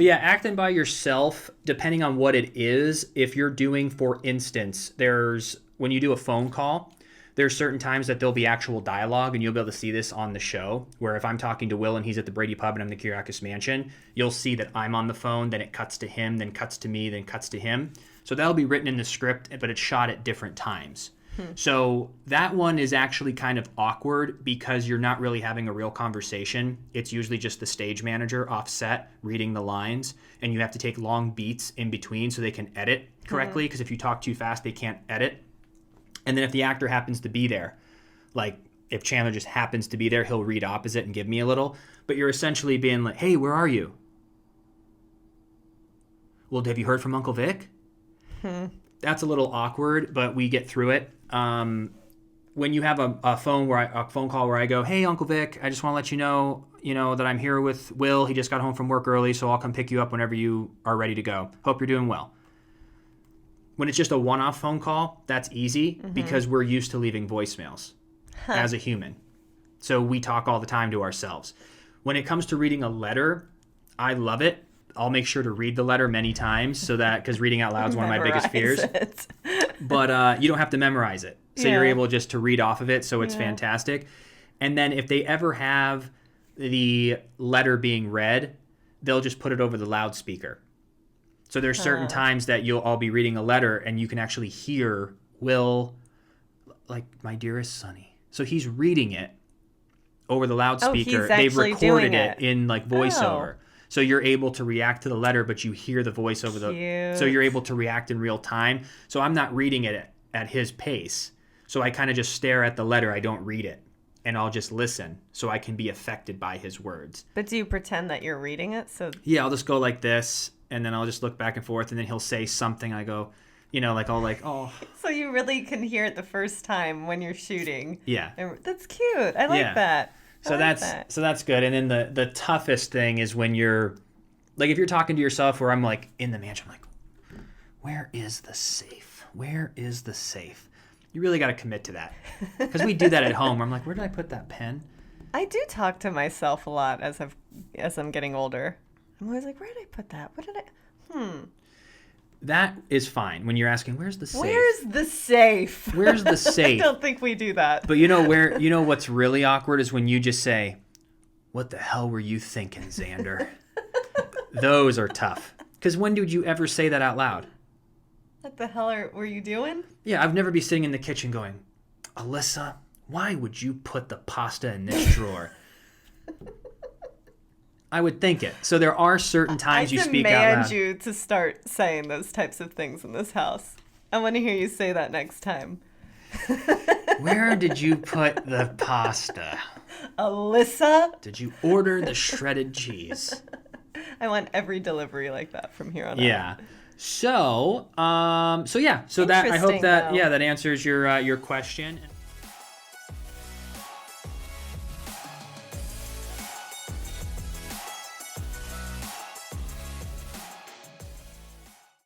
But yeah, acting by yourself, depending on what it is, if you're doing, for instance, when you do a phone call, there's certain times that there'll be actual dialogue, and you'll be able to see this on the show, where if I'm talking to Will and he's at the Brady Pub and I'm in the Kiriakis Mansion, you'll see that I'm on the phone, then it cuts to him, then cuts to me, then cuts to him. So that'll be written in the script, but it's shot at different times. So that one is actually kind of awkward because you're not really having a real conversation. It's usually just the stage manager offset reading the lines, and you have to take long beats in between so they can edit correctly, because if you talk too fast, they can't edit. And then if the actor happens to be there, like if Chandler just happens to be there, he'll read opposite and give me a little. But you're essentially being like, hey, where are you? Well, have you heard from Uncle Vic? That's a little awkward, but we get through it. When you have a phone call where I go, hey, Uncle Vic, I just want to let you know that I'm here with Will. He just got home from work early, so I'll come pick you up whenever you are ready to go. Hope you're doing well. When it's just a one-off phone call, that's easy because we're used to leaving voicemails as a human. So we talk all the time to ourselves. When it comes to reading a letter, I love it. I'll make sure to read the letter many times so that, because reading out loud is one of my biggest fears. But you don't have to memorize it. So you're able just to read off of it. So it's fantastic. And then if they ever have the letter being read, they'll just put it over the loudspeaker. So there's certain times that I'll be reading a letter and you can actually hear Will, like, my dearest Sonny. So he's reading it over the loudspeaker. They've recorded it in like voiceover. So you're able to react to the letter, but you hear the voice over so you're able to react in real time. So I'm not reading it at his pace. So I kind of just stare at the letter. I don't read it. And I'll just listen so I can be affected by his words. But do you pretend that you're reading it? Yeah, I'll just go like this, and then I'll just look back and forth, and then he'll say something. I go, oh. So you really can hear it the first time when you're shooting. Yeah. That's cute. I like that. So that's good. And then the toughest thing is when you're, like, if you're talking to yourself, where I'm like in the mansion, I'm like, where is the safe? Where is the safe? You really got to commit to that, because we do that at home. Where I'm like, where did I put that pen? I do talk to myself a lot as I'm getting older. I'm always like, where did I put that? What did I? That is fine when you're asking, where's the safe? Where's the safe? Where's the safe? I don't think we do that. But what's really awkward is when you just say, what the hell were you thinking, Xander? Those are tough. Because when did you ever say that out loud? What the hell were you doing? Yeah, I've never be sitting in the kitchen going, Alyssa, why would you put the pasta in this drawer? I would think it. So there are certain times you speak out loud. I demand you to start saying those types of things in this house. I want to hear you say that next time. Where did you put the pasta? Alyssa? Did you order the shredded cheese? I want every delivery like that from here on out. Yeah. So that I hope that that answers your question.